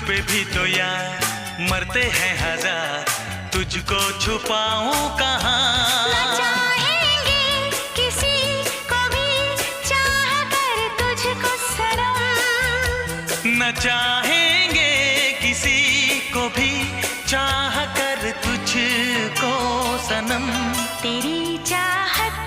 पे भी तो यार मरते हैं हजार, तुझको छुपाऊं कहाँ। न चाहेंगे किसी को भी चाह कर तुझको सनम, न चाहेंगे किसी को भी चाह कर तुझको सनम। तेरी चाहत